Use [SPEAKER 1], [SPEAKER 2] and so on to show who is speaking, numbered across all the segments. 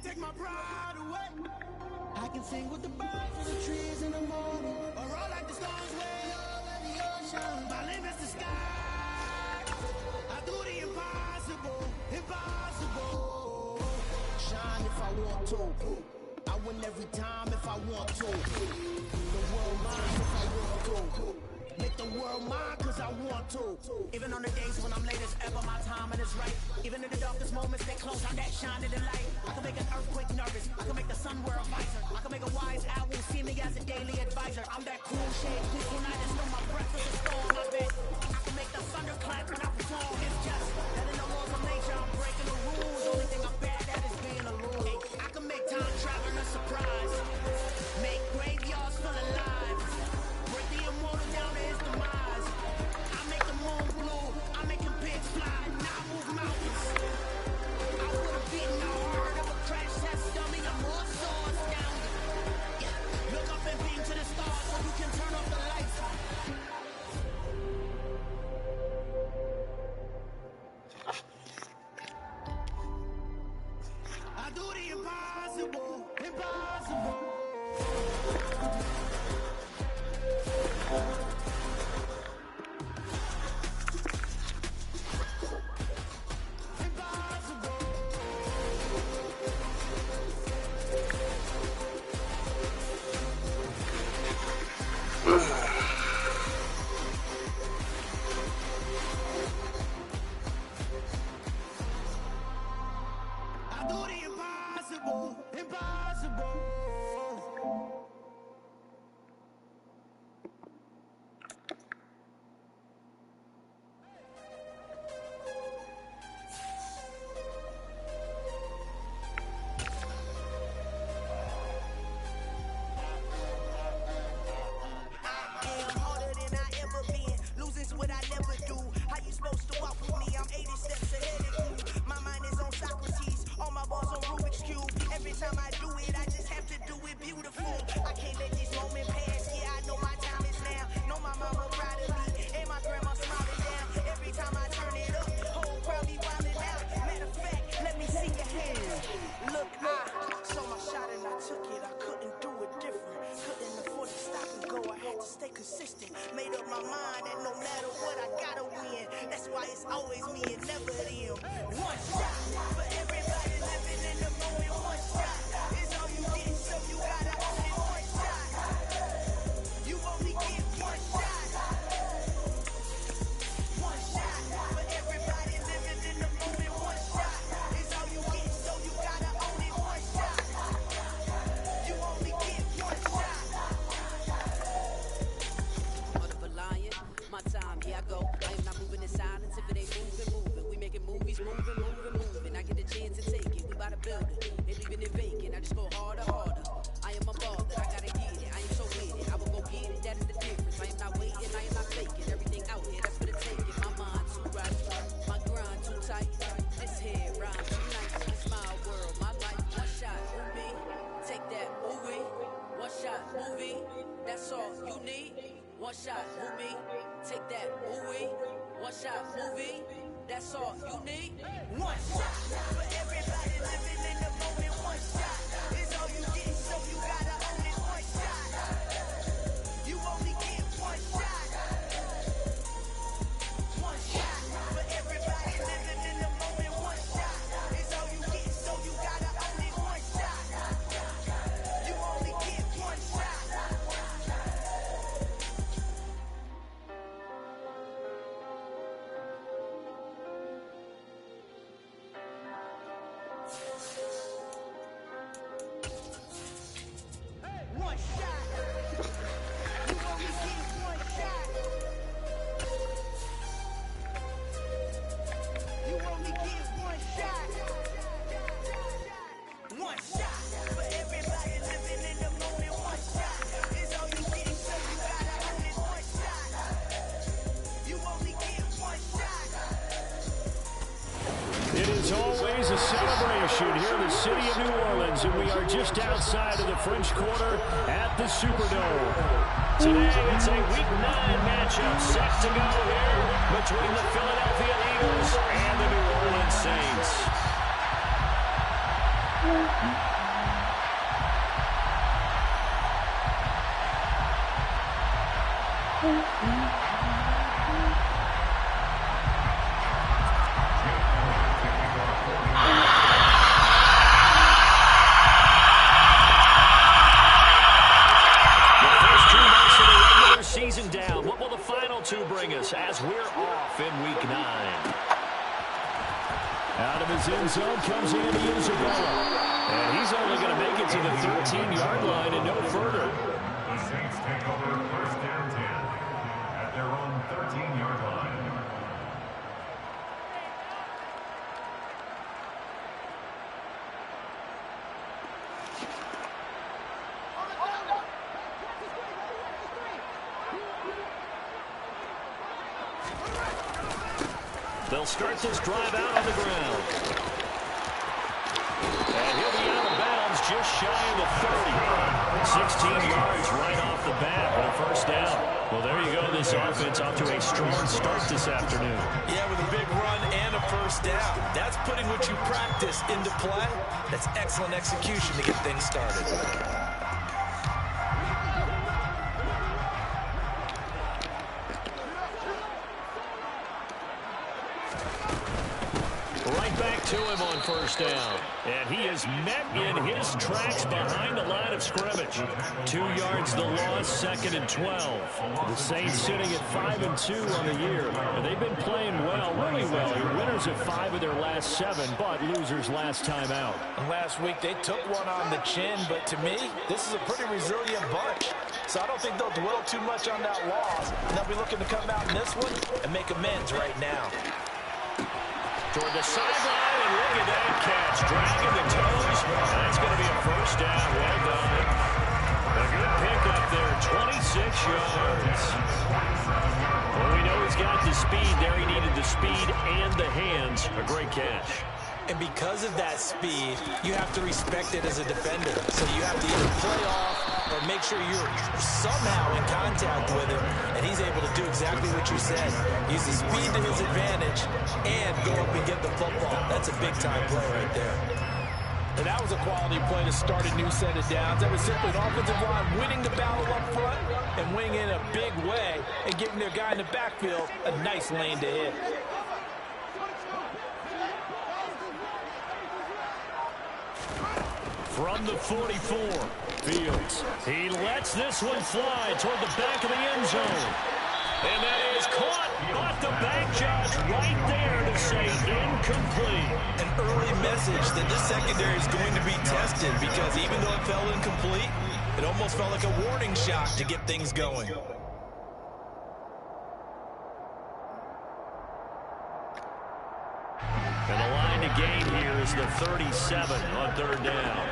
[SPEAKER 1] take my pride away. I can sing with the birds and the trees in the morning, or roll like the stars way over the ocean. My limit's the sky. I do the impossible, impossible. Shine if I want to. I win every time if I want to. The world mine if I want to. Make the world mine cause I want to. Even on the days when I'm late as ever, my timing is right. Even in the darkest moments, they close on that shining the light. I can make an earthquake nervous. I can make the sun wear a visor. I can make a wise owl see me as a daily advisor. I'm that cool shade, peaceful night and know my breath is a storm. I bet I can make the thunder clap when I perform. It's just that in the laws of nature, I'm breaking the rules. Only thing I'm bad at is being alone. I can make time traveling a surprise. Make graveyards full of lives. Break the immortal down to his demise. I make the moon blue. I make him pigs fly. Now I move mountains. I would have beaten the heart of a crash test dummy. I'm more so astounded. Yeah. Look up and beam to the stars so you can turn off the lights. I do the impossible, impossible. I do the impossible, impossible. What I never do. How you supposed to walk with me? I'm 80 steps ahead of you. My mind is on Socrates, all my balls on Rubik's Cube. Every time I do it, I just have to do it beautiful. I can't let this moment pass. Yeah, I know my time is now. Know my mama proud of me, and my grandma smiling down. Every time I turn it up, whole crowd be wildin' out. Matter of fact, let me see your hands. Look, I saw my shot and I took it. I couldn't do it different. Couldn't afford to stop and go. I had to stay consistent. Made up my mind that no matter what, I gotta win. That's why it's always me and never them. One shot for everybody living in the moment. One shot is all you get, so you gotta own it. One shot, you only get one shot. One shot for everybody living in the moment. One shot is all you get, so you gotta own it. One shot, you only get one shot. My time, here I go. I am not moving in silence. If it ain't moving. We making movies, moving. I get a chance to take it. We bout to build it. They leaving it vacant. I just go harder. I am a ball that I gotta get it. I am so with it. I will go get it. That is the difference. I am not waiting. I am not faking. Everything out here, that's for the taking. My mind too right. My grind too tight. This head rhyme too nice. It's my world, my life. One shot, movie. Take that movie. One shot, movie. That's all you need. One shot, movie. Take that movie. One shot, movie. That's all you need. One shot for everybody living in the moment. One shot is all you get, so you gotta own it. One shot, you only get one shot. One shot for everybody living in the moment. One shot is all you get, so you gotta own it. One shot, you only get one shot. One shot. You only get one shot. You only get one shot. One shot for everybody living in the moment. One shot is all you get, so you gotta own it. One shot. You only get one shot.
[SPEAKER 2] It is always a celebration here in the city of New Orleans, and we are just outside of the French Quarter at the Superdome. Today, it's a Week 9 matchup set to go here between the Philadelphia Eagles and the New Orleans Saints. Season down. What will the final two bring us as we're off in Week 9? Out of his end zone comes Andy Isabella. And he's only going to make it to the 13-yard line and no further.
[SPEAKER 3] The Saints take over first down 10 at their own 13-yard line.
[SPEAKER 2] They'll start this drive out on the ground. And he'll be out of bounds just shy of the 30. 16 yards right off the bat with a first down. Well, there you go. This offense off to a strong start this afternoon.
[SPEAKER 4] Yeah, with a big run and a first down. That's putting what you practice into play. That's excellent execution to get things started.
[SPEAKER 2] Right back to him on first down. And he is met in his tracks behind the line of scrimmage. 2 yards the loss, 2nd and 12. The Saints sitting at 5-2 on the year. And they've been playing well, really well. They're winners of 5 of their last 7, but losers last time out.
[SPEAKER 4] And last week they took one on the chin, but to me, this is a pretty resilient bunch. So I don't think they'll dwell too much on that loss. And they'll be looking to come out in this one and make amends right now.
[SPEAKER 2] Toward the sideline, and look at that catch. Dragging the toes. That's going to be a first down. Well done. A good pickup there, 26 yards. Well, we know he's got the speed there. He needed the speed and the hands. A great catch.
[SPEAKER 4] And because of that speed, you have to respect it as a defender. So you have to either play off or make sure you're somehow in contact with him, and he's able to do exactly what you said. Use the speed to his advantage and go up and get the football. That's a big-time play right there. And that was a quality play to start a new set of downs. That was simply an offensive line winning the battle up front and winning in a big way and giving their guy in the backfield a nice lane to hit.
[SPEAKER 2] From the 44, Fields. He lets this one fly toward the back of the end zone. And that is caught, but the back judge right there to say incomplete.
[SPEAKER 4] An early message that this secondary is going to be tested because even though it fell incomplete, it almost felt like a warning shot to get things going.
[SPEAKER 2] And the line to gain here is the 37 on 3rd down.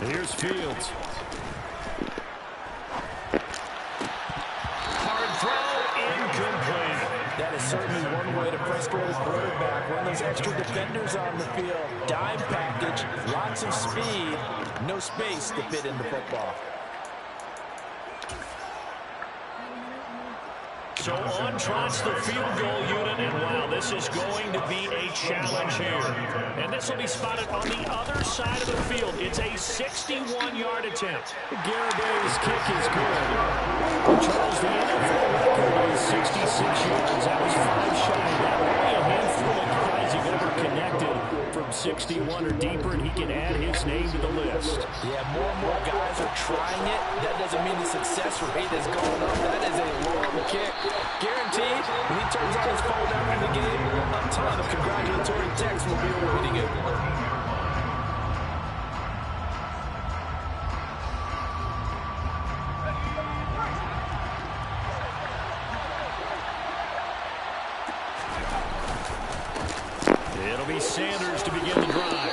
[SPEAKER 2] Here's Fields. Hard throw, incomplete.
[SPEAKER 4] That is certainly one way to frustrate a quarterback. Run those extra defenders on the field. Dime package, lots of speed, no space to fit in the football.
[SPEAKER 2] So on trots the field goal unit, and wow, this is going to be a challenge here. And this will be spotted on the other side of the field. It's a 61-yard attempt. Garibay's kick is good. Charles, the NFL record is 66 yards. That was 5 shy. That will be a handful of guys who've ever connected from 61 or deeper, and he can add his name to the list.
[SPEAKER 4] Yeah, more and more guys are trying it. That doesn't mean the success rate is going up. That is a long kick. Guaranteed, when he turns on his phone after the game, a ton of congratulatory texts will be awaiting him.
[SPEAKER 2] It'll be Sanders to begin the drive.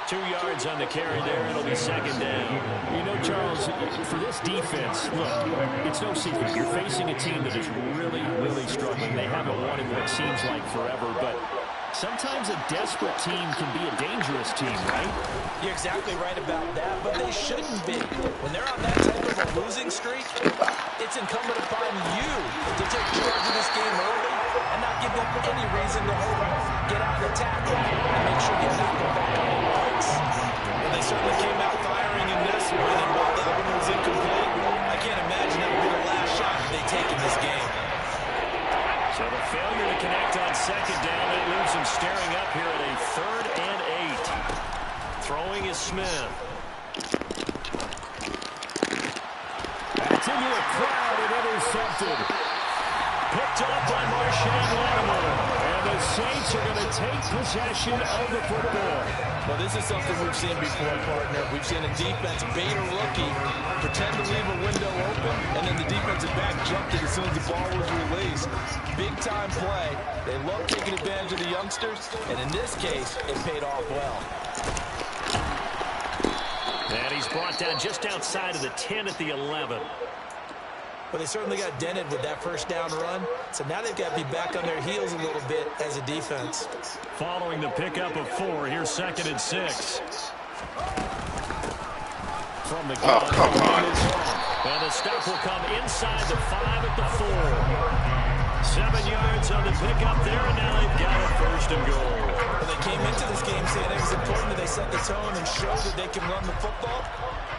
[SPEAKER 2] 2 yards on the carry there. It'll be 2nd down. You know, Charles, for this defense, look, it's no secret. You're facing a team that is really, really struggling. They haven't won in what seems like forever, but sometimes a desperate team can be a dangerous team, right?
[SPEAKER 4] You're exactly right about that, but they shouldn't be. When they're on that type of a losing streak, it's incumbent upon you to take charge of this game early and not give them any reason to hold them, get out of the tackle, and make sure you knock them back on their legs. Well, they certainly came out firing in this one, and while that one was incomplete, I can't imagine that would be the last shot that they take in this game.
[SPEAKER 2] So the failure to connect on second down, it leaves them staring up here at a 3rd and 8. Throwing is Smith. That's into a crowd and intercepted. Picked up by Marshawn Lattimore. And the Saints are going to take possession of the football.
[SPEAKER 4] Well, this is something we've seen before, partner. We've seen a defense bait a rookie, pretend to leave a window open, and then the defensive back jumped it as soon as the ball was released. Big-time play. They love taking advantage of the youngsters, and in this case, it paid off well.
[SPEAKER 2] And he's brought down just outside of the 10 at the 11.
[SPEAKER 4] Well, they certainly got dented with that first down run, so now they've got to be back on their heels a little bit as a defense.
[SPEAKER 2] Following the pickup of 4, here's 2nd and 6. From the gun,
[SPEAKER 5] come on.
[SPEAKER 2] And the stop will come inside the 5 at the 4. 7 yards on the pickup there, and now they've got it 1st and goal.
[SPEAKER 4] Well, they came into this game saying it was important that they set the tone and show that they can run the football.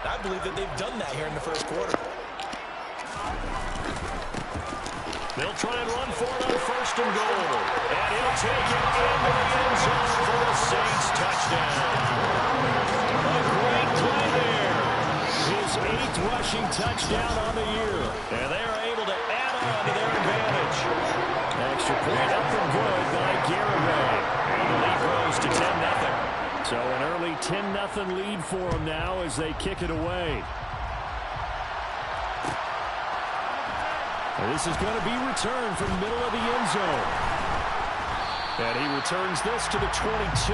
[SPEAKER 4] I believe that they've done that here in the first quarter.
[SPEAKER 2] They'll try and run for it on 1st and goal. And he'll take it into the end zone for the Saints touchdown. A great play there. His 8th rushing touchdown on the year. And they're able to add on to their advantage. Extra point up and good by Garraway. And the lead grows to 10-0. So an early 10-0 lead for them now as they kick it away. And this is going to be returned from the middle of the end zone. And he returns this to the 22.
[SPEAKER 3] The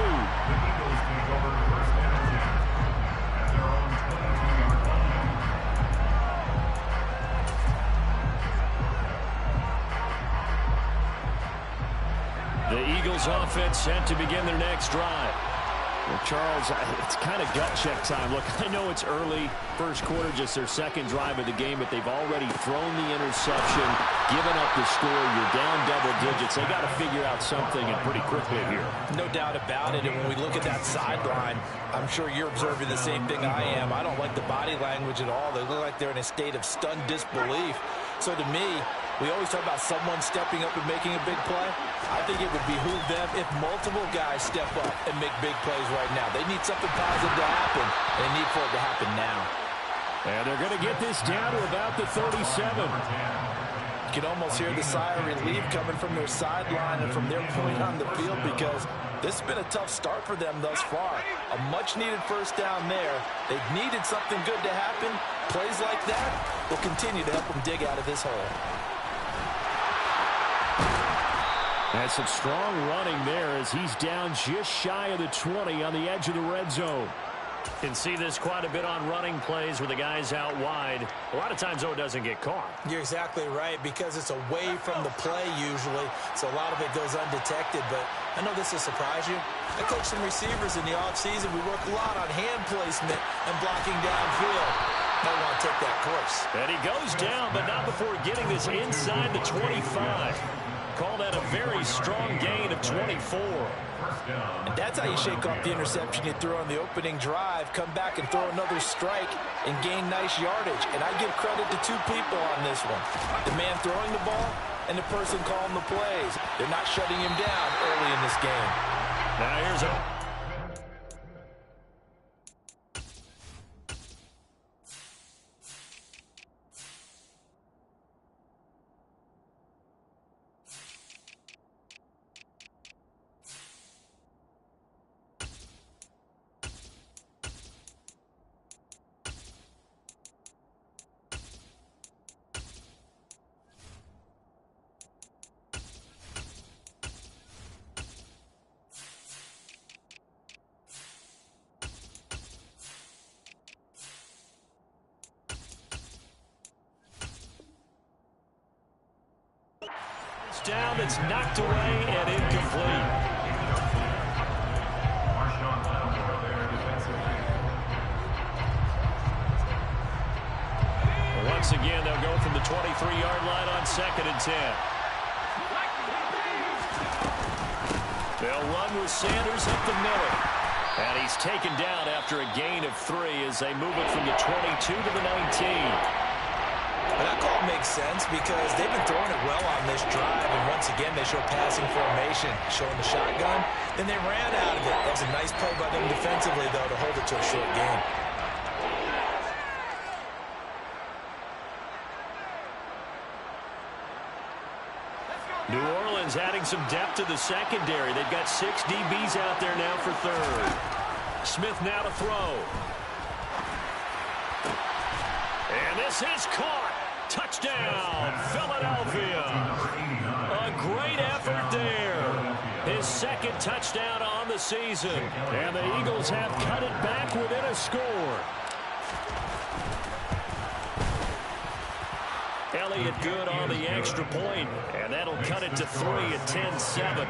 [SPEAKER 3] Eagles take over 1st and 10 at their own 22-yard line.
[SPEAKER 2] The Eagles offense set to begin their next drive. Well, Charles, it's kind of gut check time. Look, I know it's early, first quarter, just their 2nd drive of the game, but they've already thrown the interception, given up the score. You're down double digits. They got to figure out something, and pretty quickly here.
[SPEAKER 4] No doubt about it. And when we look at that sideline, I'm sure you're observing the same thing I am. I don't like the body language at all. They look like they're in a state of stunned disbelief. So to me, we always talk about someone stepping up and making a big play. I think it would behoove them if multiple guys step up and make big plays right now. They need something positive to happen, and they need for it to happen now.
[SPEAKER 2] And they're going to get this down to about the 37.
[SPEAKER 4] You can almost hear the sigh of relief coming from their sideline and from their point on the field, because this has been a tough start for them thus far. A much-needed first down there. They've needed something good to happen. Plays like that will continue to help them dig out of this hole.
[SPEAKER 2] That's some strong running there as he's down just shy of the 20 on the edge of the red zone. Can see this quite a bit on running plays with the guys out wide. A lot of times, though, it doesn't get caught.
[SPEAKER 4] You're exactly right, because it's away from the play usually, so a lot of it goes undetected. But I know this will surprise you. I coach some receivers in the offseason. We work a lot on hand placement and blocking downfield. Might want to take that course.
[SPEAKER 2] And he goes down, but not before getting this inside the 25. Call that a very strong gain of 24.
[SPEAKER 4] And that's how you shake off the interception you threw on the opening drive, come back and throw another strike and gain nice yardage. And I give credit to 2 people on this one. The man throwing the ball and the person calling the plays. They're not shutting him down early in this game.
[SPEAKER 2] Now here's a... down that's knocked away and incomplete.
[SPEAKER 3] Marshawn Lattimore there defensively.
[SPEAKER 2] Once again, they'll go from the 23-yard line on 2nd and 10. They'll run with Sanders up the middle. And he's taken down after a gain of 3 as they move it from the 22 to the 19.
[SPEAKER 4] But that call makes sense because they've been throwing it well on this drive, and once again they show passing formation, showing the shotgun. Then they ran out of it. That was a nice play by them defensively, though, to hold it to a short game.
[SPEAKER 2] New Orleans adding some depth to the secondary. They've got 6 DBs out there now for third. Smith now to throw. And this is caught. Touchdown, Philadelphia. A great effort there. His second touchdown on the season. And the Eagles have cut it back within a score. Elliott good on the extra point, and that'll cut it to 3 at 10-7.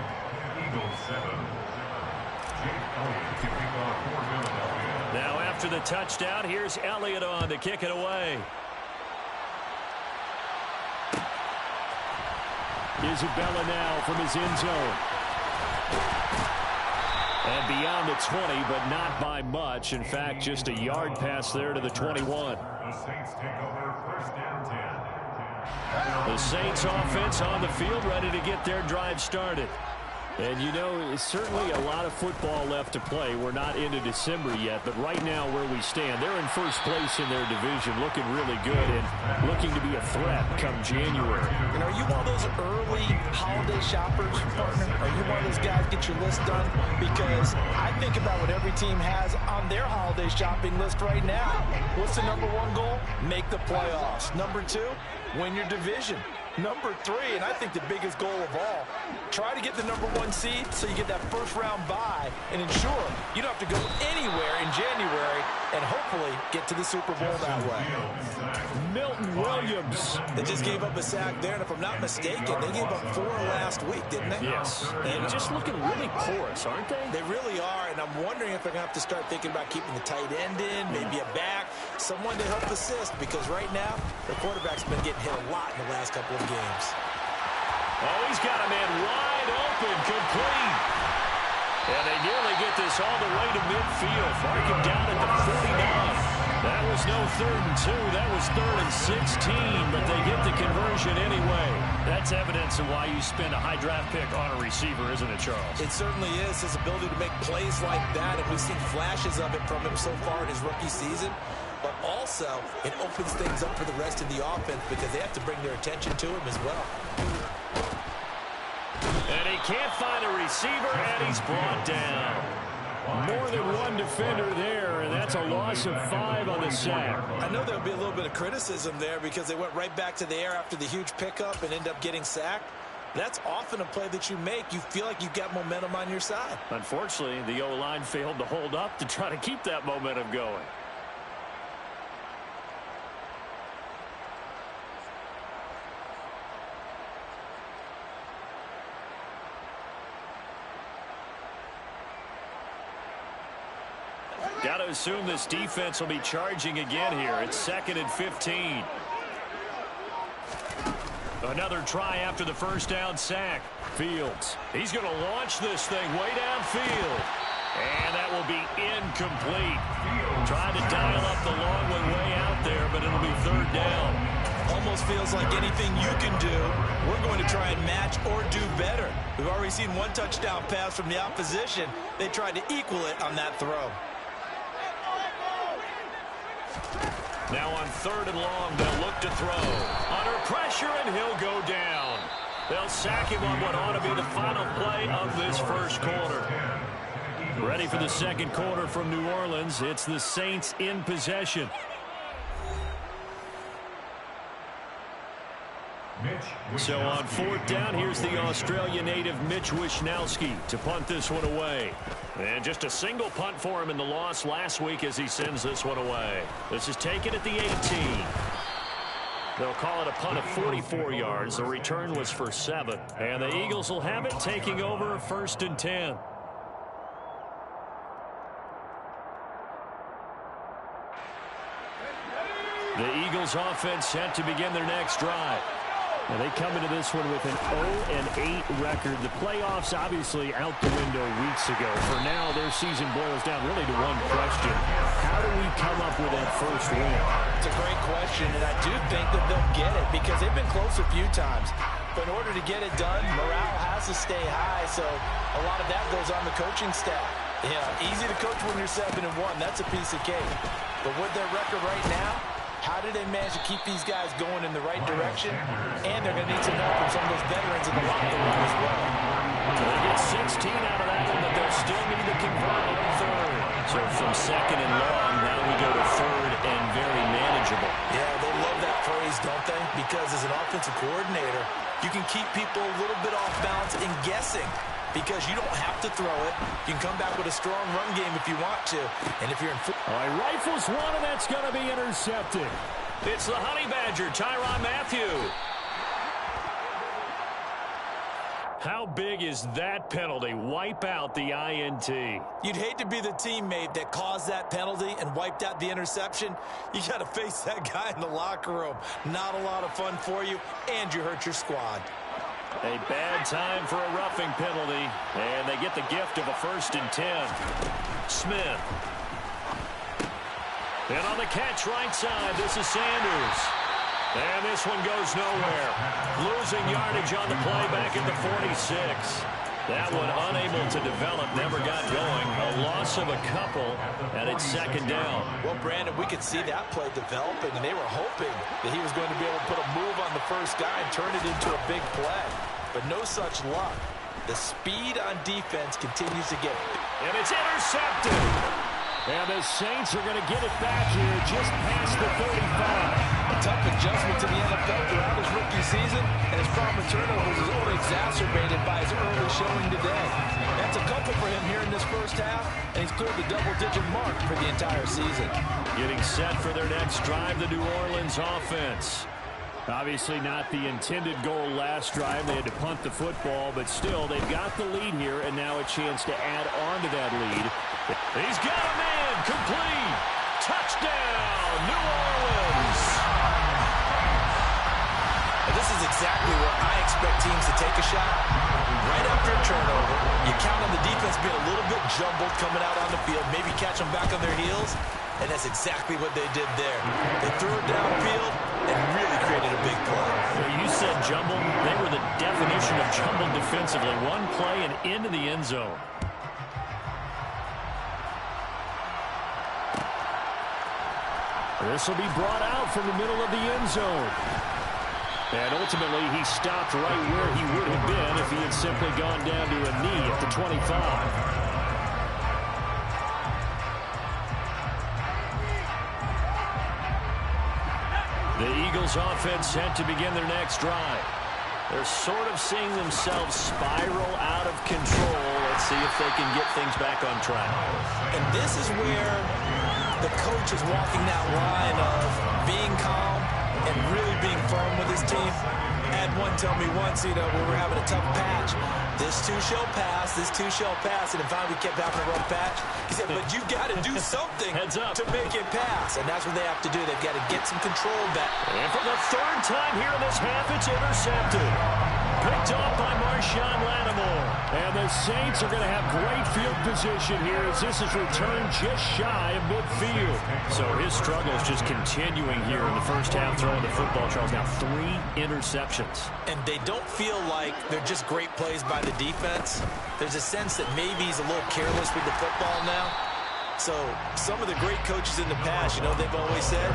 [SPEAKER 2] Now after the touchdown, here's Elliott on to kick it away. Isabella now from his end zone. And beyond the 20, but not by much. In fact, just a yard pass there to the 21.
[SPEAKER 3] The Saints take over first and 10.
[SPEAKER 2] The Saints offense on the field, ready to get their drive started. And, you know, it's certainly a lot of football left to play. We're not into December yet, but right now where we stand, they're in first place in their division, looking really good and looking to be a threat come January.
[SPEAKER 4] And are you one of those early holiday shoppers, partner? Are you one of those guys get your list done? Because I think about what every team has on their holiday shopping list right now. What's the number 1 goal? Make the playoffs. Number 2, win your division. Number 3, and I think the biggest goal of all, try to get the number 1 seed so you get that first-round bye and ensure you don't have to go anywhere in January and hopefully get to the Super Bowl that way.
[SPEAKER 2] Milton Williams.
[SPEAKER 4] They just gave up a sack there, and if I'm not mistaken, they gave up 4 last week, didn't they?
[SPEAKER 2] Yes. And just looking really porous, aren't they?
[SPEAKER 4] They really are, and I'm wondering if they're going to have to start thinking about keeping the tight end in, maybe a back, someone to help assist, because right now, the quarterback's been getting hit a lot in the last couple of games.
[SPEAKER 2] Oh, he's got a man wide open, complete. And they nearly get this all the way to midfield. Mark him down at the 49. That was no 3rd and 2. That was 3rd and 16, but they get the conversion anyway. That's evidence of why you spend a high draft pick on a receiver, isn't it, Charles?
[SPEAKER 4] It certainly is. His ability to make plays like that, and we've seen flashes of it from him so far in his rookie season. But also, it opens things up for the rest of the offense because they have to bring their attention to him as well.
[SPEAKER 2] And he can't find a receiver, and he's brought down. More than 1 defender there, and that's a loss of 5 on the sack.
[SPEAKER 4] I know there'll be a little bit of criticism there because they went right back to the air after the huge pickup and end up getting sacked. That's often a play that you make. You feel like you've got momentum on your side.
[SPEAKER 2] Unfortunately, the O-line failed to hold up to try to keep that momentum going. Got to assume this defense will be charging again here. It's 2nd and 15. Another try after the first down sack. Fields. He's going to launch this thing way downfield. And that will be incomplete. Trying to dial up the long one way out there, but it'll be 3rd down.
[SPEAKER 4] Almost feels like anything you can do, we're going to try and match or do better. We've already seen 1 touchdown pass from the opposition. They tried to equal it on that throw.
[SPEAKER 2] Now on 3rd and long, they'll look to throw. Under pressure, and he'll go down. They'll sack him on what ought to be the final play of this first quarter. Ready for the second quarter from New Orleans. It's the Saints in possession. So on 4th down, here's the Australia native Mitch Wishnowsky to punt this one away. And just a single punt for him in the loss last week as he sends this one away. This is taken at the 18. They'll call it a punt of 44 yards. The return was for 7. And the Eagles will have it, taking over 1st and 10. The Eagles offense set to begin their next drive. Now they come into this one with an 0-8 record. The playoffs obviously out the window weeks ago. For now, their season boils down really to one question. How do we come up with that first win?
[SPEAKER 4] It's a great question, and I do think that they'll get it because they've been close a few times. But in order to get it done, morale has to stay high, so a lot of that goes on the coaching staff. Easy to coach when you're 7-1. That's a piece of cake. But with their record right now, how do they manage to keep these guys going in the right direction? And they're going to need some help from some of those veterans in the locker room as well.
[SPEAKER 2] So they get 16 out of that one, but they'll still need to convert on third. So from second and long, now we go to third and very manageable.
[SPEAKER 4] Yeah, they love that phrase, don't they? Because as an offensive coordinator, you can keep people a little bit off balance and guessing. Because you don't have to throw it. You can come back with a strong run game if you want to. And if you're in...
[SPEAKER 2] All right, rifles one, and that's going to be intercepted. It's the Honey Badger, Tyrann Mathieu. How big is that penalty? Wipe out the INT.
[SPEAKER 4] You'd hate to be the teammate that caused that penalty and wiped out the interception. You got to face that guy in the locker room. Not a lot of fun for you, and you hurt your squad.
[SPEAKER 2] A bad time for a roughing penalty, and they get the gift of a 1st and 10. Smith. And on the catch right side, this is Sanders. And this one goes nowhere. Losing yardage on the play back at the 46. That one unable to develop, never got going. A loss of a couple, and it's 2nd down.
[SPEAKER 4] Well, Brandon, we could see that play developing, and they were hoping that he was going to be able to put a move on the first guy and turn it into a big play. But no such luck. The speed on defense continues to get...
[SPEAKER 2] And it's intercepted. And the Saints are going to get it back here just past the 35.
[SPEAKER 4] A tough adjustment to the NFL throughout his rookie season, and his problem with turnovers is only exacerbated by his early showing today. That's a couple for him here in this first half, and he's cleared the double-digit mark for the entire season.
[SPEAKER 2] Getting set for their next drive, the New Orleans offense. Obviously not the intended goal last drive. They had to punt the football, but still, they've got the lead here, and now a chance to add on to that lead. He's got a man, complete. Touchdown, New Orleans.
[SPEAKER 4] And this is exactly where I expect teams to take a shot. Right after a turnover, you count on the defense being a little bit jumbled coming out on the field, maybe catch them back on their heels, and that's exactly what they did there. They threw it downfield and really created a big play.
[SPEAKER 2] Well, you said jumbled. They were the definition of jumbled defensively. One play and into the end zone. This will be brought out from the middle of the end zone. And ultimately, he stopped right where he would have been if he had simply gone down to a knee at the 25. The Eagles offense set to begin their next drive. They're sort of seeing themselves spiral out of control. Let's see if they can get things back on track.
[SPEAKER 4] And this is where the coach is walking that line of being calm and really being firm with his team. Had one tell me once, when we're having a tough patch, this too shall pass, this too shall pass, and finally we kept having a rough patch. He said, but you got to do something to make it pass, and that's what they have to do. They've got to get some control back.
[SPEAKER 2] And for the 3rd time here in this half, it's intercepted. Picked off by Marshawn Lattimore. And the Saints are going to have great field position here as this is returned just shy of midfield. So his struggle is just continuing here in the first half, throwing the football. Charles, now 3 interceptions.
[SPEAKER 4] And they don't feel like they're just great plays by the defense. There's a sense that maybe he's a little careless with the football now. So some of the great coaches in the past, they've always said,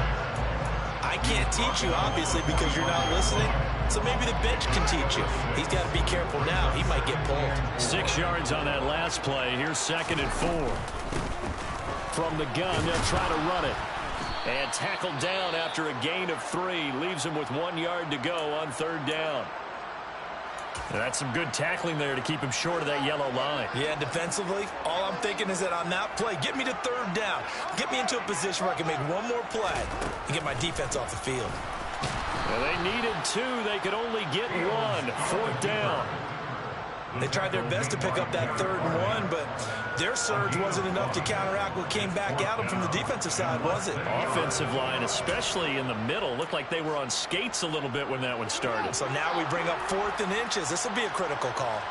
[SPEAKER 4] I can't teach you, obviously, because you're not listening. So maybe the bench can teach you. He's got to be careful now. He might get pulled.
[SPEAKER 2] 6 yards on that last play. Here's 2nd and 4. From the gun, they'll try to run it. And tackled down after a gain of 3. Leaves him with 1 yard to go on 3rd down. And that's some good tackling there to keep him short of that yellow line.
[SPEAKER 4] Yeah, defensively, all I'm thinking is that on that play, get me to 3rd down. Get me into a position where I can make one more play and get my defense off the field.
[SPEAKER 2] Well, they needed 2. They could only get 1. 4th down.
[SPEAKER 4] They tried their best to pick up that 3rd and 1, but their surge wasn't enough to counteract what came back at them from the defensive side, was it?
[SPEAKER 2] Offensive line, especially in the middle, looked like they were on skates a little bit when that one started.
[SPEAKER 4] So now we bring up 4th and inches. This will be a critical call.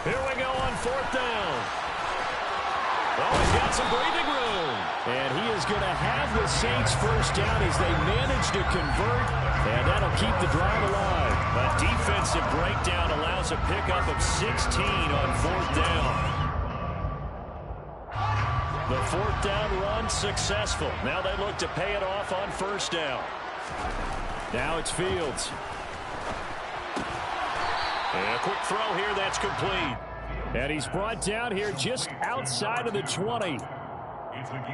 [SPEAKER 2] Here we go on 4th down. Oh, he's got some breathing room. And he is going to have the Saints first down as they manage to convert, and that'll keep the drive alive. A defensive breakdown allows a pickup of 16 on 4th down. The 4th down run successful. Now they look to pay it off on 1st down. Now it's Fields. And a quick throw here that's complete. And he's brought down here just outside of the 20.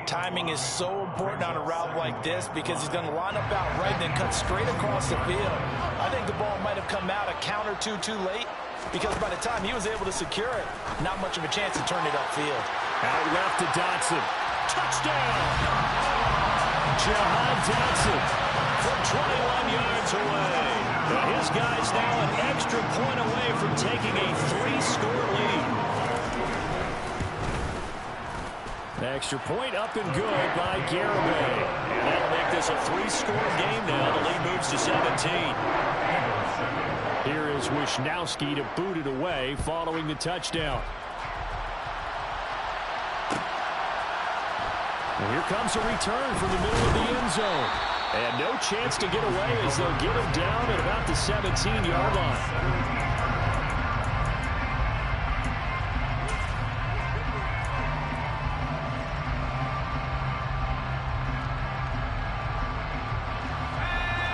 [SPEAKER 4] Timing is so important on a route like this because he's going to line up out right and then cut straight across the field. I think the ball might have come out a count or two too late because by the time he was able to secure it, not much of a chance to turn it upfield.
[SPEAKER 2] Out left to Dotson. Touchdown! Jahan Dotson from 21 yards away. And his guy's now an extra point away from taking a 3-score lead. Extra point up and good by Garibay. And that'll make this a 3-score game now. The lead moves to 17. Here is Wisnowski to boot it away following the touchdown. And here comes a return from the middle of the end zone. And no chance to get away as they'll get him down at about the 17-yard line.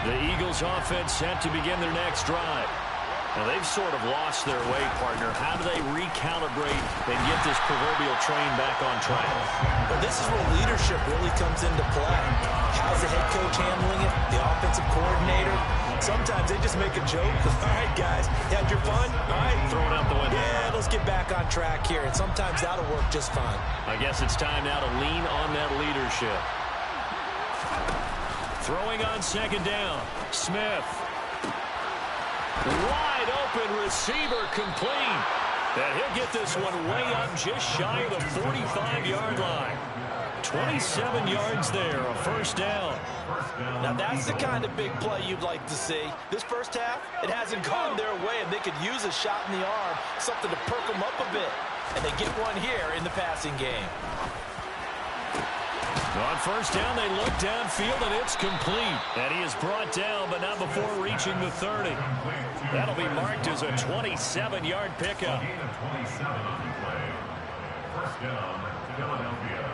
[SPEAKER 2] The Eagles offense set to begin their next drive. Now they've sort of lost their way, partner. How do they recalibrate and get this proverbial train back on track?
[SPEAKER 4] Well, this is where leadership really comes into play. How's the head coach handling it? The offensive coordinator? Sometimes they just make a joke. All right, guys, you had your fun? All right.
[SPEAKER 2] Throw it out the window.
[SPEAKER 4] Yeah, let's get back on track here. And sometimes that'll work just fine.
[SPEAKER 2] I guess it's time now to lean on that leadership. Throwing on 2nd down. Smith. Wide open receiver complete. And he'll get this one way up just shy of the 45-yard line. 27 yards there, a 1st down.
[SPEAKER 4] Now that's the kind of big play you'd like to see. This first half, it hasn't gone their way, and they could use a shot in the arm, something to perk them up a bit. And they get one here in the passing game.
[SPEAKER 2] On 1st down, they look downfield, and it's complete. And he is brought down, but not before reaching the 30. That'll be marked as a 27-yard pickup.
[SPEAKER 3] 27 on play. 1st down, Philadelphia.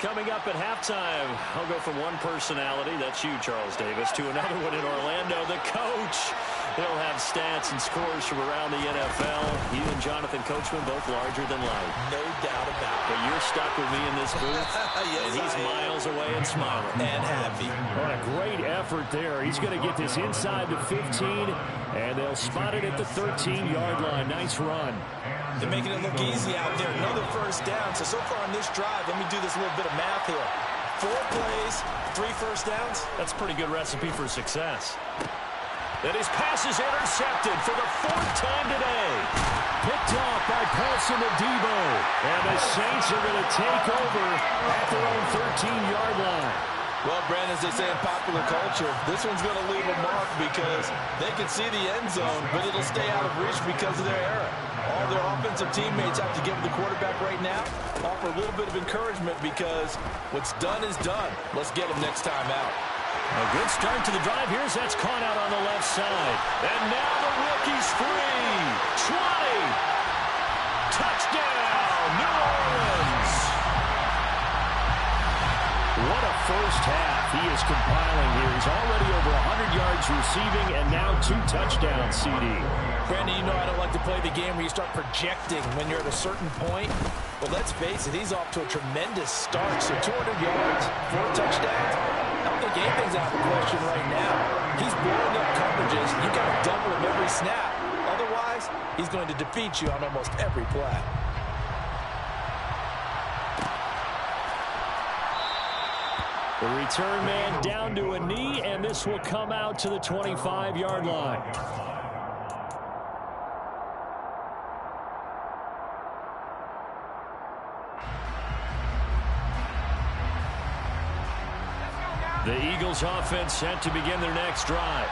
[SPEAKER 2] Coming up at halftime, I'll go from one personality, that's you, Charles Davis, to another one in Orlando, the coach. He'll have stats and scores from around the NFL. You and Jonathan Coachman, both larger than life.
[SPEAKER 4] No doubt about it.
[SPEAKER 2] But you're stuck with me in this booth,
[SPEAKER 4] Yes,
[SPEAKER 2] and he's miles away and smiling.
[SPEAKER 4] And happy.
[SPEAKER 2] What a great effort there. He's going to get this inside the 15, and they'll spot it at the 13-yard line. Nice run.
[SPEAKER 4] They're making it look easy out there. Another 1st down. So far on this drive, let me do this little bit of math here. 4 plays, 3 1st downs.
[SPEAKER 2] That's a pretty good recipe for success. And his pass is intercepted for the 4th time today. Picked off by Paulson Adebo. And the Saints are going to take over at their own 13-yard line.
[SPEAKER 4] Well, Brandon, as they say in popular culture, this one's going to leave a mark because they can see the end zone, but it'll stay out of reach because of their error. All their offensive teammates have to give the quarterback right now, offer a little bit of encouragement because what's done is done. Let's get him next time out.
[SPEAKER 2] A good start to the drive. Here's that's caught out on the left side. And now the rookie's free. 20. Touchdown, New Orleans. What a first half he is compiling here. He's already over 100 yards receiving and now 2 touchdowns, CD.
[SPEAKER 4] Brandon, you know I don't like to play the game where you start projecting when you're at a certain point. But let's face it, he's off to a tremendous start. So 200 yards, 4 touchdowns. I don't think anything's out of the question right now. He's blowing up coverages. You got to double him every snap. Otherwise, he's going to defeat you on almost every play.
[SPEAKER 2] The return man down to a knee, and this will come out to the 25-yard line. The Eagles offense set to begin their next drive.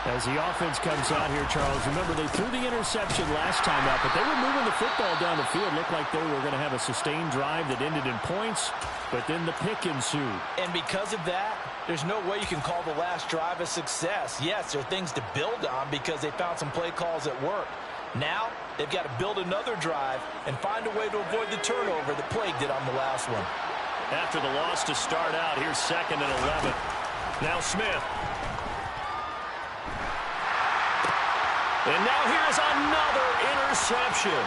[SPEAKER 2] As the offense comes out here, Charles, remember they threw the interception last time out, but they were moving the football down the field. Looked like they were going to have a sustained drive that ended in points, but then the pick ensued.
[SPEAKER 4] And because of that, there's no way you can call the last drive a success. Yes, there are things to build on because they found some play calls that work. Now, they've got to build another drive and find a way to avoid the turnover that plagued it on the last one.
[SPEAKER 2] After the loss to start out, here's 2nd and 11. Now Smith. And now here's another interception.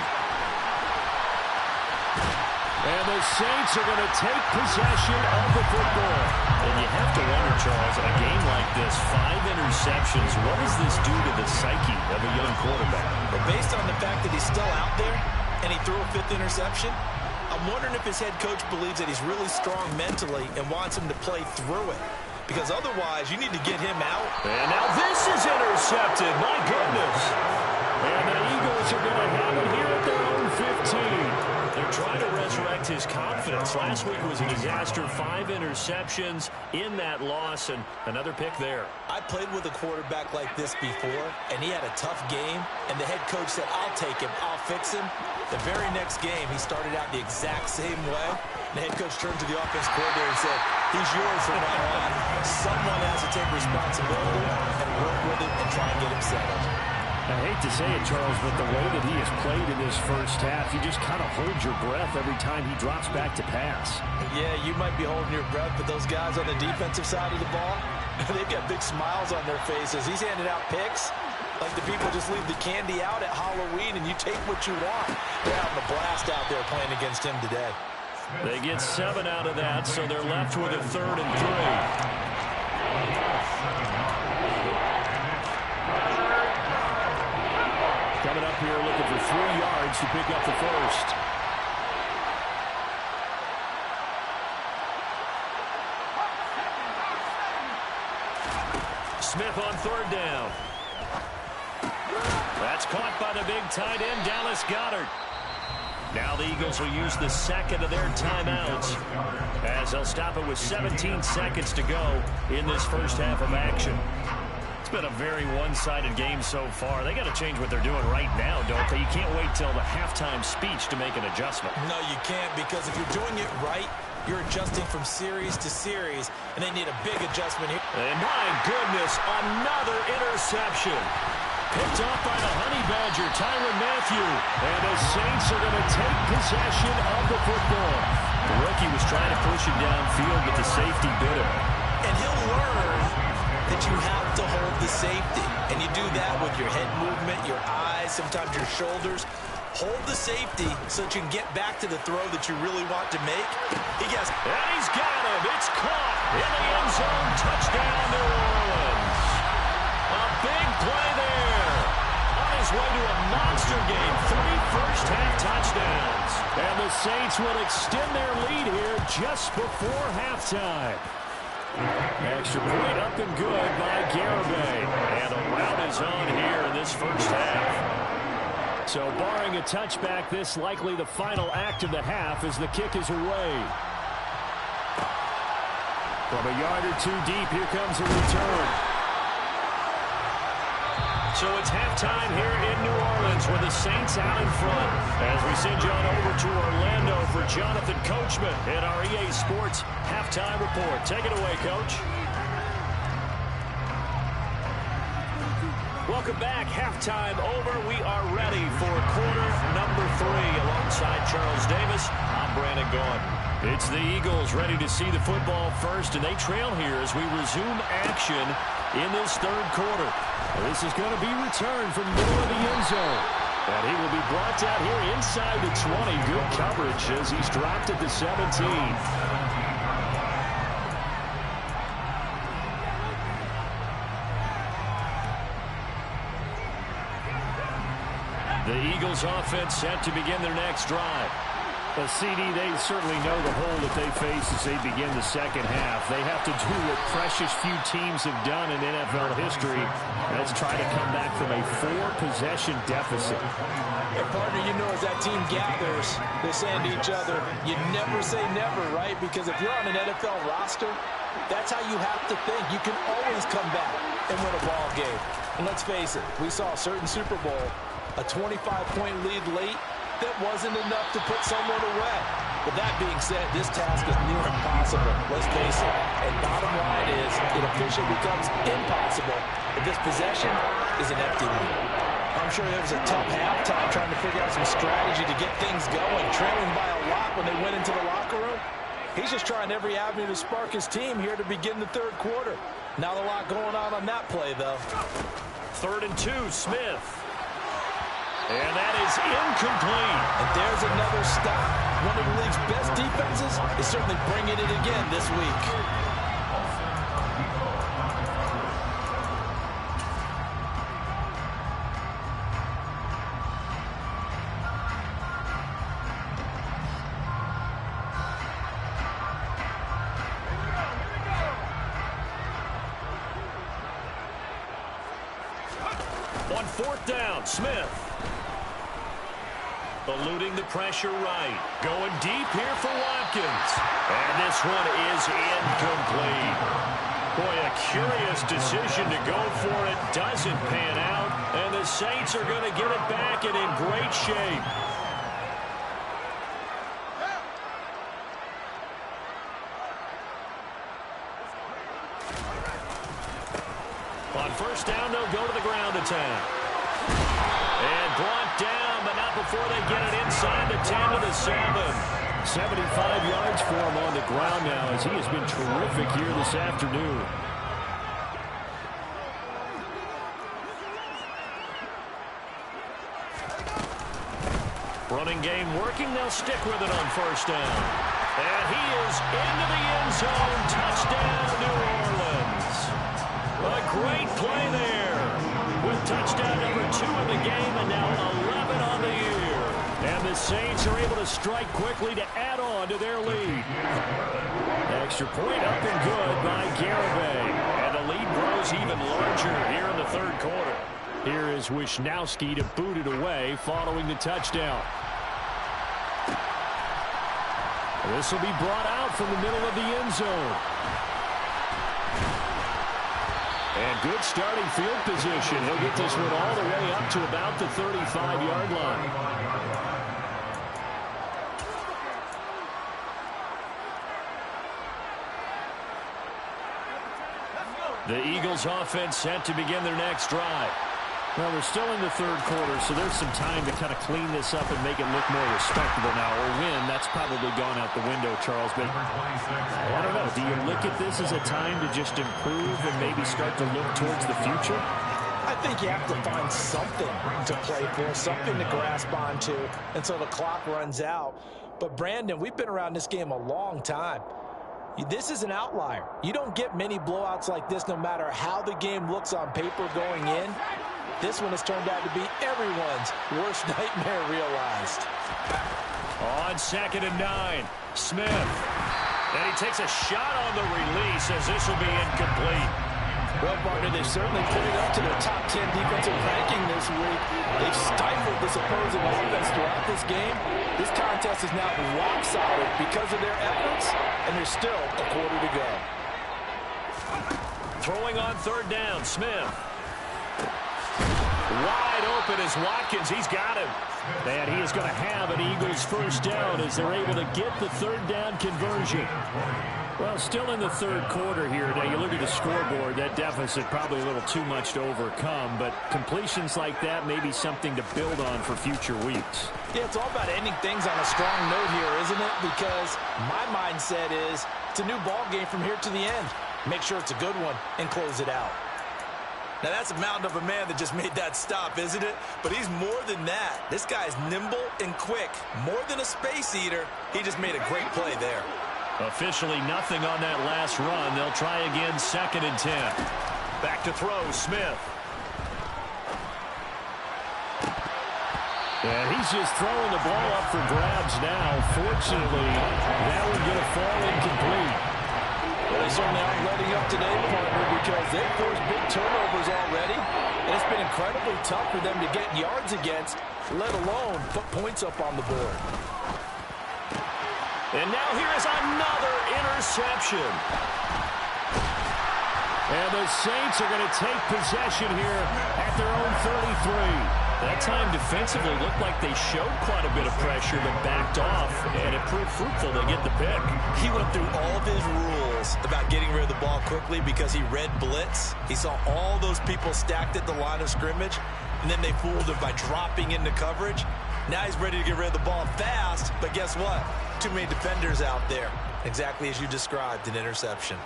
[SPEAKER 2] And the Saints are going to take possession of the football. And you have to wonder, Charles, in a game like this, 5 interceptions, what does this do to the psyche of a young quarterback?
[SPEAKER 4] But based on the fact that he's still out there and he threw a 5th interception, I'm wondering if his head coach believes that he's really strong mentally and wants him to play through it. Because otherwise, you need to get him out.
[SPEAKER 2] And now this is intercepted. My goodness. And the Eagles are going to have it here at their own 15. They're trying to resurrect his confidence. Last week was a disaster. 5 interceptions in that loss, and another pick there.
[SPEAKER 4] I played with a quarterback like this before, and he had a tough game, and the head coach said, I'll take him, I'll fix him. The very next game, he started out the exact same way. The head coach turned to the offense coordinator and said, he's yours from now on. Someone has to take responsibility and work with it and try and get him settled.
[SPEAKER 2] I hate to say it, Charles, but the way that he has played in this first half, you just kind of hold your breath every time he drops back to pass.
[SPEAKER 4] Yeah, you might be holding your breath, but those guys on the defensive side of the ball, they've got big smiles on their faces. He's handing out picks like the people just leave the candy out at Halloween and you take what you want. They're having a blast out there playing against him today.
[SPEAKER 2] They get 7 out of that, so they're left with a 3rd and 3. Coming up here looking for 3 yards to pick up the first. Smith on 3rd down. That's caught by the big tight end, Dallas Goedert. Now the Eagles will use the 2nd of their timeouts as they'll stop it with 17 seconds to go in this first half of action. It's been a very one-sided game so far. They got to change what they're doing right now, don't they? You can't wait till the halftime speech to make an adjustment.
[SPEAKER 4] No, you can't, because if you're doing it right, you're adjusting from series to series, and they need a big adjustment here.
[SPEAKER 2] And my goodness, another interception. Picked off by the Honey Badger, Tyrann Mathieu. And the Saints are going to take possession of the football. The rookie was trying to push him downfield, but the safety bit him.
[SPEAKER 4] And he'll learn that you have to hold the safety. And you do that with your head movement, your eyes, sometimes your shoulders. Hold the safety so that you can get back to the throw that you really want to make. And
[SPEAKER 2] he's got him. It's caught in the end zone. Touchdown, New Orleans. A big play there. On his way to a monster game. 3 first-half touchdowns. And the Saints will extend their lead here just before halftime. Extra point up and good by Garibay. And a rout is on here in this first half. So barring a touchback, this likely the final act of the half as the kick is away. From a yard or 2 deep, here comes a return. So it's halftime here in New Orleans with the Saints out in front. As we send you on over to Orlando for Jonathan Coachman in our EA Sports Halftime Report. Take it away, Coach. Welcome back. Halftime over. We are ready for quarter number 3. Alongside Charles Davis, I'm Brandon Gaudin. It's the Eagles ready to see the football first, and they trail here as we resume action in this 3rd quarter. This is going to be returned from the middle of the end zone. And he will be brought down here inside the 20. Good coverage as he's dropped at the 17. The Eagles offense set to begin their next drive. Well, CD, they certainly know the hole that they face as they begin the second half. They have to do what precious few teams have done in NFL history. Let's try to come back from a 4-possession deficit.
[SPEAKER 4] And partner, you know, as that team gathers, they're saying to each other, you never say never, right? Because if you're on an NFL roster, that's how you have to think. You can always come back and win a ball game. And let's face it, we saw a certain Super Bowl, a 25-point lead late, that wasn't enough to put someone away. But that being said, this task is near impossible, let's face it. And bottom line is, it officially becomes impossible if this possession is an empty one. I'm sure there was a tough halftime trying to figure out some strategy to get things going, trailing by a lot when they went into the locker room. He's just trying every avenue to spark his team here to begin the third quarter. Not a lot going on that play, though.
[SPEAKER 2] 3rd and 2, Smith. And that is incomplete.
[SPEAKER 4] And there's another stop. One of the league's best defenses is certainly bringing it again this week.
[SPEAKER 2] On 4th down, Smith. Eluding the pressure right. Going deep here for Watkins. And this one is incomplete. Boy, a curious decision to go for it. Doesn't pan out. And the Saints are going to get it back and in great shape. On 1st down, they'll go to the ground attack. And brought down, but not before they get it inside the 10 to the 7. 75 yards for him on the ground now as he has been terrific here this afternoon. Running game working. They'll stick with it on 1st down. And he is into the end zone. Touchdown, New Orleans. A great play there. With touchdown number 2 in the game and now 11 on the year. And the Saints are able to strike quickly to add on to their lead. Extra point up and good by Garibay. And the lead grows even larger here in the 3rd quarter. Here is Wisnowski to boot it away following the touchdown. This will be brought out from the middle of the end zone. And good starting field position. He'll get this one all the way up to about the 35-yard line. The Eagles offense set to begin their next drive. Well, we're still in the 3rd quarter, so there's some time to kind of clean this up and make it look more respectable now. Or win, that's probably gone out the window, Charles. But I don't know. Do you look at this as a time to just improve and maybe start to look towards the future?
[SPEAKER 4] I think you have to find something to play for, something to grasp onto until the clock runs out. But, Brandon, we've been around this game a long time. This is an outlier. You don't get many blowouts like this no matter how the game looks on paper going in. This one has turned out to be everyone's worst nightmare realized.
[SPEAKER 2] On 2nd and 9, Smith. And he takes a shot on the release as this will be incomplete.
[SPEAKER 4] Well, partner, they've certainly put it up to their top 10 defensive ranking this week. They've stifled this opposing offense throughout this game. This contest is now rock solid because of their efforts, and there's still a quarter to go.
[SPEAKER 2] Throwing on 3rd down, Smith. Wide open is Watkins. He's got him. And he is going to have an Eagles 1st down as they're able to get the 3rd down conversion. Well, still in the 3rd quarter here. Now, you look at the scoreboard, that deficit probably a little too much to overcome, but completions like that may be something to build on for future weeks.
[SPEAKER 4] Yeah, it's all about ending things on a strong note here, isn't it? Because my mindset is it's a new ball game from here to the end. Make sure it's a good one and close it out. Now, that's a mountain of a man that just made that stop, isn't it? But he's more than that. This guy's nimble and quick. More than a space eater, he just made a great play there.
[SPEAKER 2] Officially nothing on that last run. They'll try again, 2nd and 10. Back to throw, Smith. And he's just throwing the ball up for grabs now. Fortunately, that would get a fall incomplete.
[SPEAKER 4] Well, they certainly aren't letting up today, partner, because they've forced big turnovers already. And it's been incredibly tough for them to get yards against, let alone put points up on the board.
[SPEAKER 2] And now here is another interception. And the Saints are going to take possession here at their own 33.
[SPEAKER 5] That time defensively looked like they showed quite a bit of pressure but backed off, and it proved fruitful to get the pick.
[SPEAKER 4] He went through all of his rules about getting rid of the ball quickly because he read blitz. He saw all those people stacked at the line of scrimmage, and then they fooled him by dropping into coverage. Now he's ready to get rid of the ball fast, but guess what? Too many defenders out there. Exactly as you described, an interception.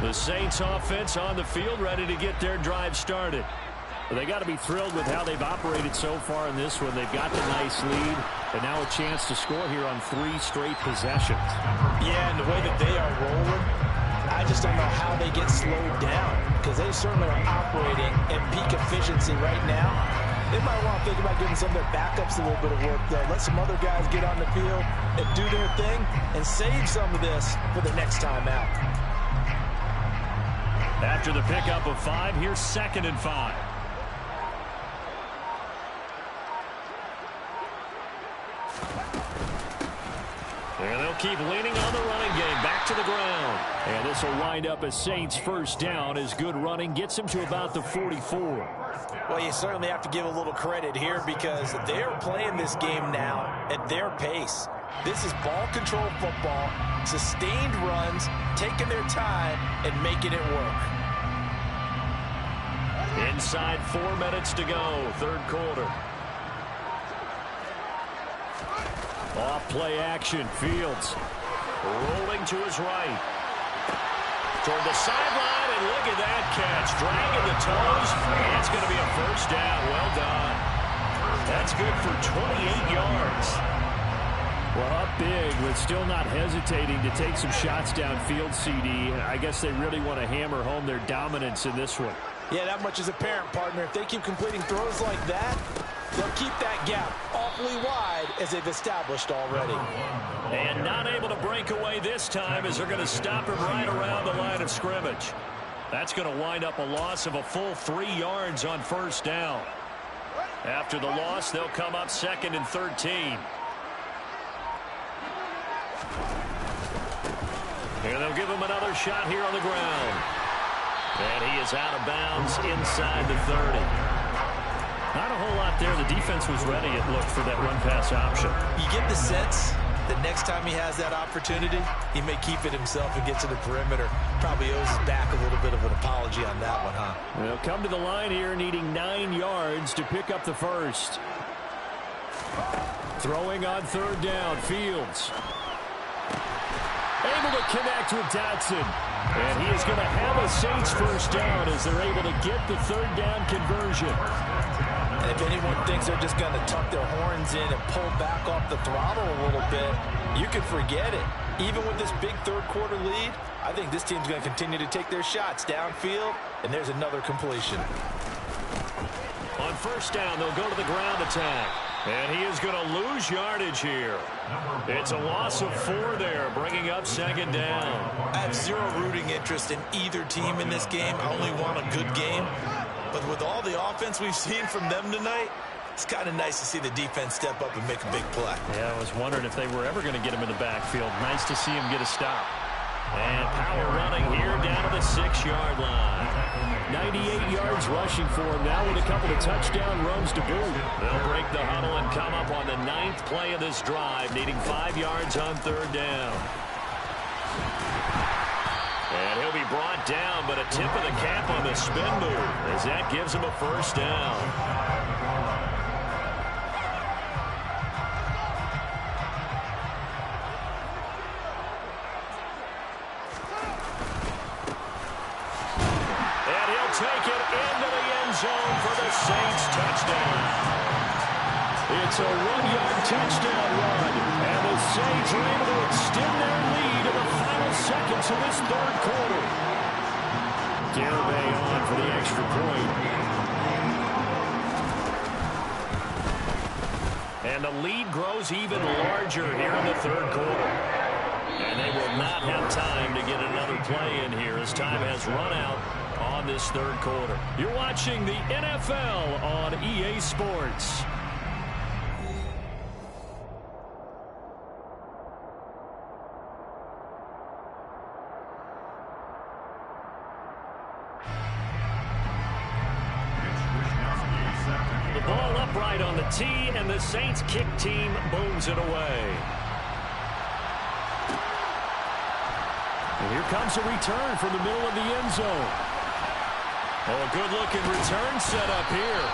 [SPEAKER 2] The Saints offense on the field ready to get their drive started. Well, they got to be thrilled with how they've operated so far in this one. They've got the nice lead, and now a chance to score here on 3 straight possessions.
[SPEAKER 4] Yeah, and the way that they are rolling, I just don't know how they get slowed down, because they certainly are operating at peak efficiency right now. They might want to think about giving some of their backups a little bit of work, though. Let some other guys get on the field and do their thing and save some of this for the next time out.
[SPEAKER 2] After the pickup of 5, here's 2nd and 5. And they'll keep leaning on the running game. Back to the ground. And this will wind up a Saints first down as good running gets him to about the 44.
[SPEAKER 4] Well, you certainly have to give a little credit here because they are playing this game now at their pace. This is ball control football, sustained runs, taking their time and making it work.
[SPEAKER 2] Inside 4 minutes to go, 3rd quarter. Off play action, Fields rolling to his right. Toward the sideline, and look at that catch. Dragging the toes, and it's going to be a first down. Well done. That's good for 28 yards. Well, up big, but still not hesitating to take some shots downfield, CD. I guess they really want to hammer home their dominance in this one.
[SPEAKER 4] Yeah, that much is apparent, partner. If they keep completing throws like that, they'll keep that gap awfully wide as they've established already.
[SPEAKER 2] And not able to break away this time as they're going to stop him right around the line of scrimmage. That's going to wind up a loss of a full 3 yards on first down. After the loss, they'll come up 2nd and 13. And they'll give him another shot here on the ground. And he is out of bounds inside the 30. Not a whole lot there. The defense was ready, it looked, for that run-pass option.
[SPEAKER 4] You get the sense that next time he has that opportunity, he may keep it himself and get to the perimeter. Probably owes his back a little bit of an apology on that one, huh?
[SPEAKER 2] They'll come to the line here needing 9 yards to pick up the first. Throwing on 3rd down, Fields. Able to connect with Dotson. And he is going to have a Saints first down as they're able to get the 3rd down conversion.
[SPEAKER 4] And if anyone thinks they're just going to tuck their horns in and pull back off the throttle a little bit, you can forget it. Even with this big 3rd quarter lead, I think this team's going to continue to take their shots downfield, and there's another completion.
[SPEAKER 2] On first down, they'll go to the ground attack. And he is going to lose yardage here. It's a loss of 4 there, bringing up 2nd down.
[SPEAKER 4] I have zero rooting interest in either team in this game. I only want a good game. But with all the offense we've seen from them tonight, it's kind of nice to see the defense step up and make a big play.
[SPEAKER 2] Yeah, I was wondering if they were ever going to get him in the backfield. Nice to see him get a stop. And power running here down to the 6-yard line. 98 yards rushing for him now with a couple of touchdown runs to boot. They'll break the huddle and come up on the 9th play of this drive, needing 5 yards on 3rd down. And he'll be brought down, but a tip of the cap on the spin move as that gives him a first down. Take it into the end zone for the Saints touchdown. It's a 1-yard touchdown run, and the Saints are able to extend their lead in the final seconds of this 3rd quarter. Garibay on for the extra point. And the lead grows even larger here in the third quarter. And they will not have time to get another play in here as time has run out on this third quarter. You're watching the NFL on EA Sports. The ball upright on the tee, and the Saints kick team booms it away. And here comes a return from the middle of the end zone. Oh, a good-looking return set up here.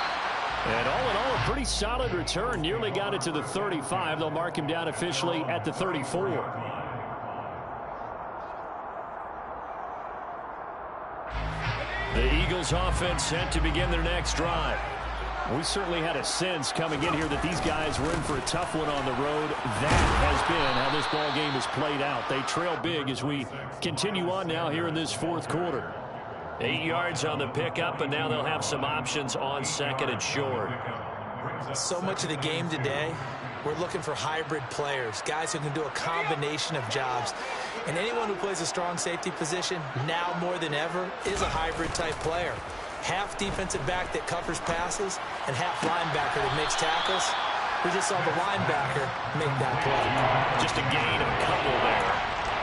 [SPEAKER 2] And all in all, a pretty solid return. Nearly got it to the 35. They'll mark him down officially at the 34. The Eagles offense set to begin their next drive. We certainly had a sense coming in here that these guys were in for a tough one on the road. That has been how this ball game has played out. They trail big as we continue on now here in this fourth quarter. 8 yards on the pickup, and now they'll have some options on second and short.
[SPEAKER 4] So much of the game today, we're looking for hybrid players, guys who can do a combination of jobs. And anyone who plays a strong safety position, now more than ever, is a hybrid-type player. Half defensive back that covers passes and half linebacker that makes tackles. We just saw the linebacker make that play.
[SPEAKER 2] Just a gain of a couple there.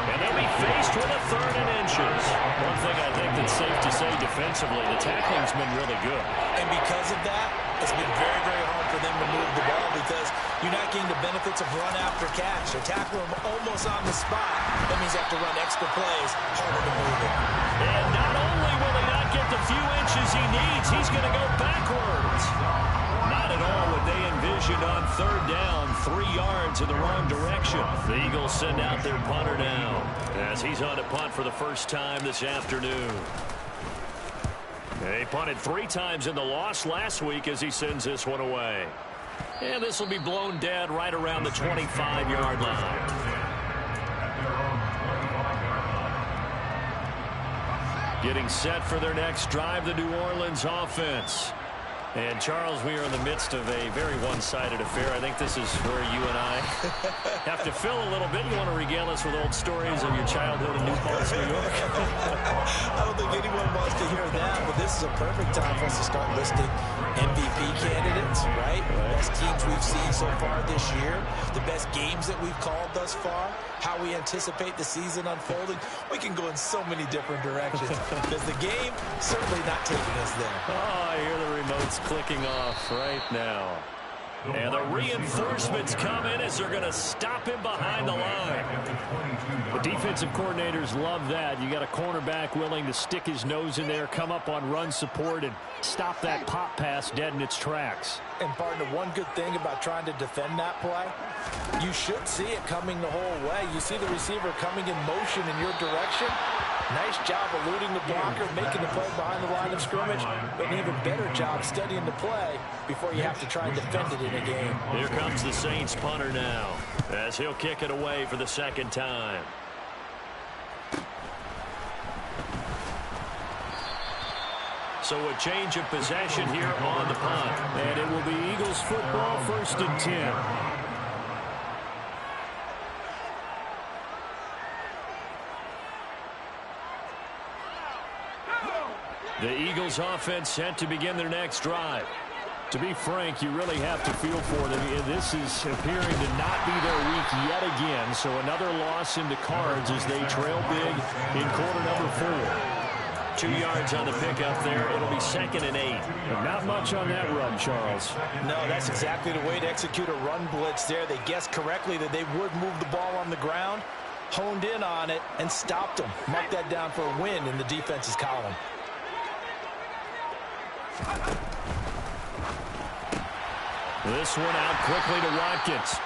[SPEAKER 2] And they'll be faced with a third and inches. One thing I think that's safe to say defensively, the tackling's been really good.
[SPEAKER 4] And because of that, it's been very, very hard for them to move the ball because you're not getting the benefits of run after catch. They're tackling them almost on the spot. That means you have to run extra plays, harder to move it.
[SPEAKER 2] And not only will they not get the few inches he needs, he's going to go backwards. Not at all what they envisioned on third down. 3 yards in the wrong direction. The Eagles send out their punter now as he's on to punt for the first time this afternoon. They punted 3 times in the loss last week as he sends this one away. And this will be blown dead right around the 25-yard line. Getting set for their next drive, the New Orleans offense. And, Charles, we are in the midst of a very one-sided affair. I think this is where you and I have to fill a little bit. You want to regale us with old stories of your childhood in New Paltz, New York?
[SPEAKER 4] I don't think anyone wants to hear that, but this is a perfect time for us to start listing MVP candidates, right? The best teams we've seen so far this year, the best games that we've called thus far, how we anticipate the season unfolding. We can go in so many different directions because the game certainly not taking us there.
[SPEAKER 2] Oh, I hear the remotes clicking off right now. And the reinforcements come in as they're going to stop him behind the line. The defensive coordinators love that. You got a cornerback willing to stick his nose in there, come up on run support, and stop that pop pass dead in its tracks.
[SPEAKER 4] And, partner, one good thing about trying to defend that play, you should see it coming the whole way. You see the receiver coming in motion in your direction. Nice job eluding the blocker, making the play behind the line of scrimmage, but an even better job studying the play before you have to try and defend it in a game.
[SPEAKER 2] Here comes the Saints punter now as he'll kick it away for the second time. So a change of possession here on the punt. And it will be Eagles football, 1st and 10. The Eagles offense set to begin their next drive. To be frank, you really have to feel for them. This is appearing to not be their week yet again. So another loss in the cards as they trail big in quarter number 4. 2 yards on the pickup there. It'll be 2nd and 8. Not much on that run, Charles.
[SPEAKER 4] No, that's exactly the way to execute a run blitz there. They guessed correctly that they would move the ball on the ground, honed in on it, and stopped them. Mark that down for a win in the defense's column.
[SPEAKER 2] This one out quickly to Watkins.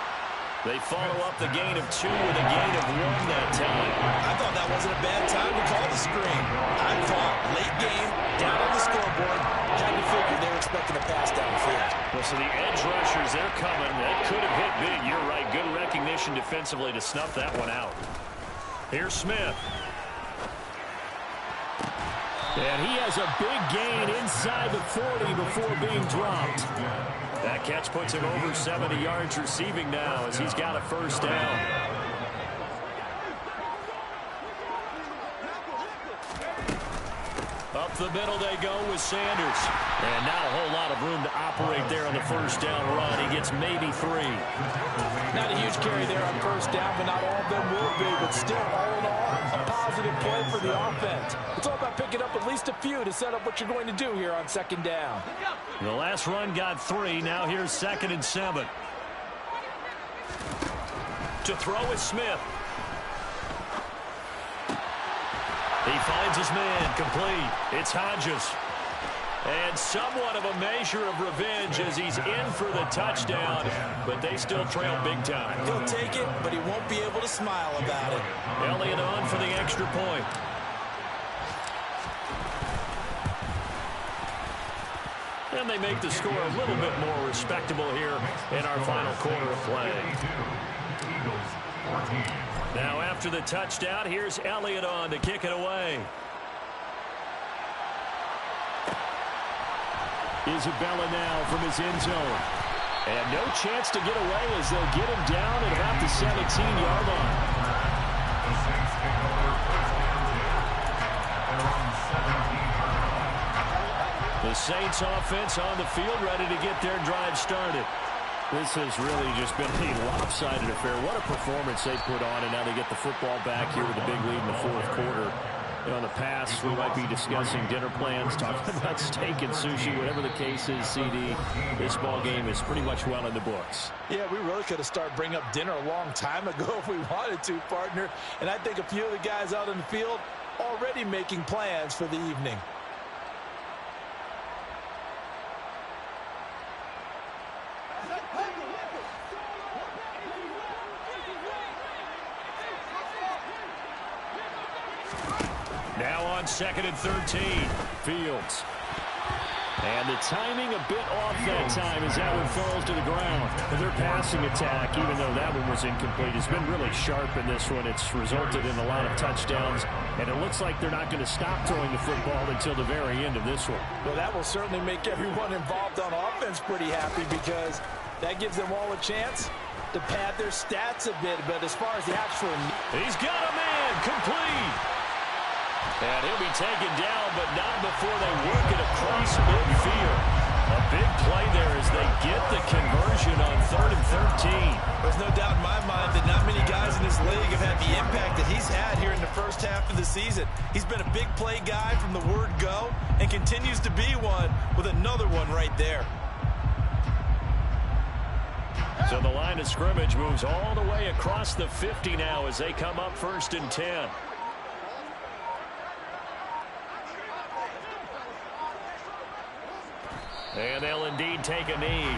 [SPEAKER 2] They follow up the gain of 2 with a gain of 1 that time.
[SPEAKER 4] I thought that wasn't a bad time to call the screen. I thought late game, down on the scoreboard, had to figure they were expecting a pass downfield.
[SPEAKER 2] Well, so the edge rushers, they're coming. That could have hit big. You're right. Good recognition defensively to snuff that one out. Here's Smith. And he has a big gain inside the 40 before being dropped. That catch puts him over 70 yards receiving now as he's got a first down. Up the middle they go with Sanders. And not a whole lot of room to operate there on the first down run. He gets maybe 3.
[SPEAKER 4] Not a huge carry there on first down, but not all of them will be. But still, all in all, a positive play for the offense. It's all about picking up at least a few to set up what you're going to do here on second down.
[SPEAKER 2] The last run got 3. Now here's 2nd and 7. To throw is Smith. He finds his man, complete. It's Hodges. And somewhat of a measure of revenge as he's in for the touchdown, but they still trail big time.
[SPEAKER 4] He'll take it, but he won't be able to smile about it.
[SPEAKER 2] Elliott on for the extra point. And they make the score a little bit more respectable here in our final quarter of play. Now after the touchdown, here's Elliott on to kick it away. Isabella now from his end zone. And no chance to get away as they'll get him down at about the 17-yard line.
[SPEAKER 3] The Saints take over first down 10 at their own 17-yard line.
[SPEAKER 2] The Saints offense on the field ready to get their drive started. This has really just been a lopsided affair. What a performance they put on, and now they get the football back here with a big lead in the fourth quarter. You know, in the past, we might be discussing dinner plans, talking about steak and sushi, whatever the case is, CD. This ball game is pretty much well in the books.
[SPEAKER 4] Yeah, we really could have started bringing up dinner a long time ago if we wanted to, partner. And I think a few of the guys out in the field already making plans for the evening.
[SPEAKER 2] Now on 2nd and 13, Fields. And the timing a bit off that time as that one falls to the ground. And their passing attack, even though that one was incomplete, has been really sharp in this one. It's resulted in a lot of touchdowns, and it looks like they're not going to stop throwing the football until the very end of this one.
[SPEAKER 4] Well, that will certainly make everyone involved on offense pretty happy because that gives them all a chance to pad their stats a bit. But as far as the actual...
[SPEAKER 2] He's got a man, complete. And he'll be taken down, but not before they work it across midfield. A big play there as they get the conversion on 3rd and 13.
[SPEAKER 4] There's no doubt in my mind that not many guys in this league have had the impact that he's had here in the first half of the season. He's been a big play guy from the word go and continues to be one with another one right there.
[SPEAKER 2] So the line of scrimmage moves all the way across the 50 now as they come up 1st and 10. And they'll indeed take a knee.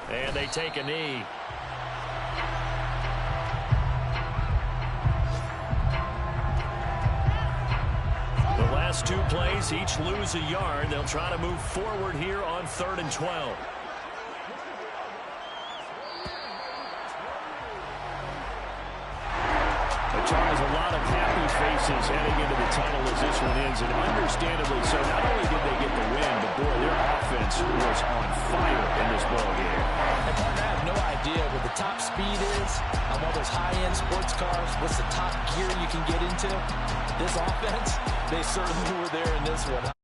[SPEAKER 2] And they take a knee. The last 2 plays, each lose a yard. They'll try to move forward here on 3rd and 12. Charles, a lot of happy faces heading into the tunnel as this one ends, and understandably so. Not only did they get the win, but boy, their offense was on fire in this ball game.
[SPEAKER 4] I have no idea what the top speed is on all those high-end sports cars. What's the top gear you can get into? This offense, they certainly were there in this one.